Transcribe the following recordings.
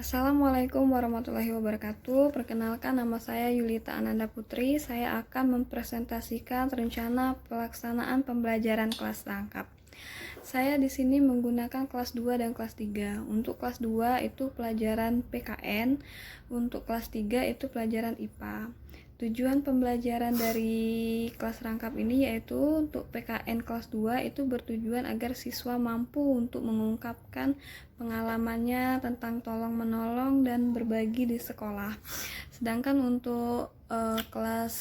Assalamualaikum warahmatullahi wabarakatuh. Perkenalkan, nama saya Yulita Ananda Putri. Saya akan mempresentasikan rencana pelaksanaan pembelajaran kelas rangkap. Saya di sini menggunakan kelas 2 dan kelas 3. Untuk kelas 2 itu pelajaran PKN, untuk kelas 3 itu pelajaran IPA. Tujuan pembelajaran dari kelas rangkap ini yaitu untuk PKN kelas 2 itu bertujuan agar siswa mampu untuk mengungkapkan pengalamannya tentang tolong menolong dan berbagi di sekolah. Sedangkan untuk kelas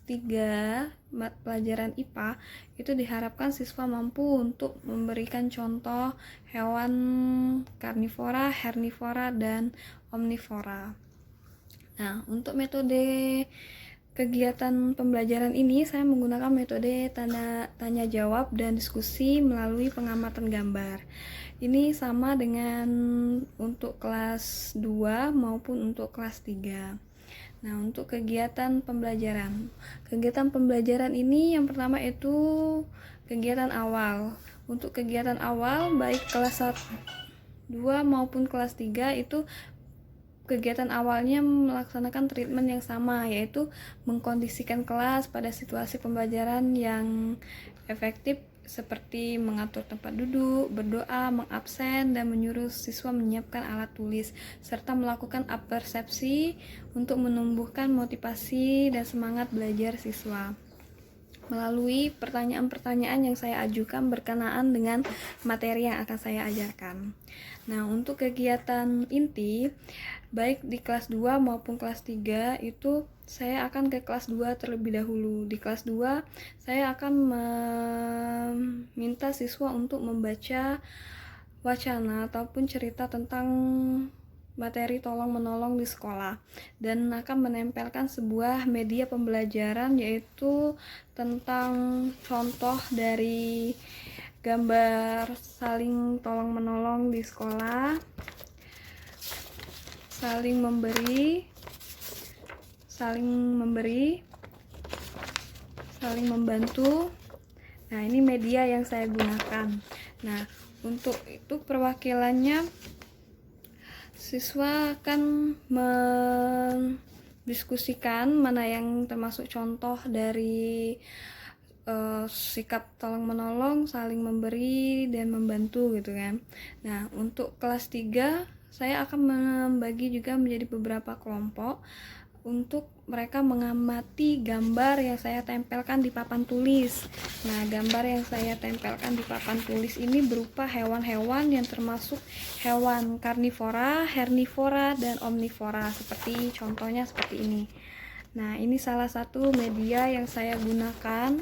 3 pelajaran IPA itu diharapkan siswa mampu untuk memberikan contoh hewan karnivora, hernivora, dan omnivora. Nah, untuk metode kegiatan pembelajaran ini saya menggunakan metode tanya jawab dan diskusi melalui pengamatan gambar. Ini sama dengan untuk kelas 2 maupun untuk kelas 3. Nah, untuk kegiatan pembelajaran. Kegiatan pembelajaran ini yang pertama itu kegiatan awal. Untuk kegiatan awal baik kelas 1, 2 maupun kelas 3 itu kegiatan awalnya melaksanakan treatment yang sama, yaitu mengkondisikan kelas pada situasi pembelajaran yang efektif seperti mengatur tempat duduk, berdoa, mengabsen, dan menyuruh siswa menyiapkan alat tulis, serta melakukan persepsi untuk menumbuhkan motivasi dan semangat belajar siswa melalui pertanyaan-pertanyaan yang saya ajukan berkenaan dengan materi yang akan saya ajarkan. Nah, untuk kegiatan inti, baik di kelas 2 maupun kelas 3 itu saya akan ke kelas 2 terlebih dahulu. Di kelas 2, saya akan meminta siswa untuk membaca wacana ataupun cerita tentang materi tolong-menolong di sekolah dan akan menempelkan sebuah media pembelajaran yaitu tentang contoh dari gambar saling tolong-menolong di sekolah, saling memberi, saling membantu. Nah, ini media yang saya gunakan. Nah, untuk itu perwakilannya siswa akan mendiskusikan mana yang termasuk contoh dari sikap tolong menolong, saling memberi, dan membantu gitu kan. Nah, untuk kelas 3 saya akan membagi juga menjadi beberapa kelompok untuk mereka mengamati gambar yang saya tempelkan di papan tulis. Nah, gambar yang saya tempelkan di papan tulis ini berupa hewan-hewan yang termasuk hewan karnivora, hernivora, dan omnivora, seperti contohnya seperti ini. Nah, ini salah satu media yang saya gunakan.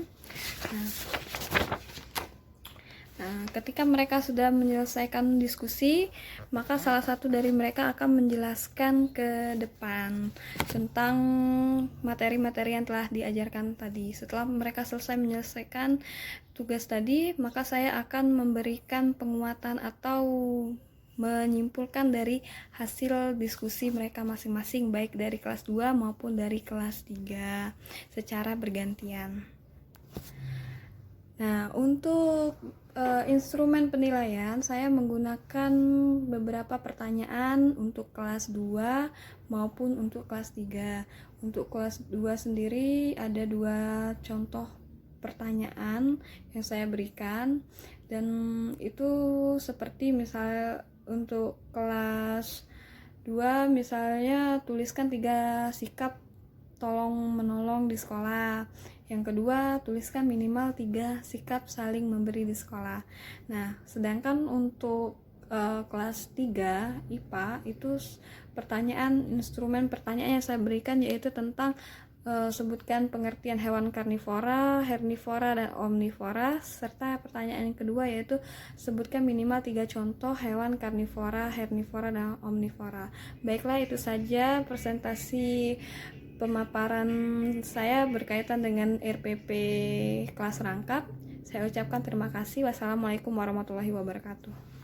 Nah, ketika mereka sudah menyelesaikan diskusi, maka salah satu dari mereka akan menjelaskan ke depan tentang materi-materi yang telah diajarkan tadi. Setelah mereka selesai menyelesaikan tugas tadi, maka saya akan memberikan penguatan atau menyimpulkan dari hasil diskusi mereka masing-masing, baik dari kelas 2 maupun dari kelas 3 secara bergantian. Nah, untuk instrumen penilaian saya menggunakan beberapa pertanyaan untuk kelas 2 maupun untuk kelas 3. Untuk kelas 2 sendiri ada 2 contoh pertanyaan yang saya berikan, dan itu seperti misal untuk kelas 2 misalnya tuliskan 3 sikap tolong menolong di sekolah. Yang kedua, tuliskan minimal 3 sikap saling memberi di sekolah. Nah, sedangkan untuk kelas 3 IPA itu instrumen pertanyaan yang saya berikan yaitu tentang sebutkan pengertian hewan karnivora, hernivora, dan omnivora, serta pertanyaan yang kedua yaitu sebutkan minimal 3 contoh hewan karnivora, hernivora, dan omnivora. Baiklah, itu saja presentasi pemaparan saya berkaitan dengan RPP kelas rangkap. Saya ucapkan terima kasih. Wassalamualaikum warahmatullahi wabarakatuh.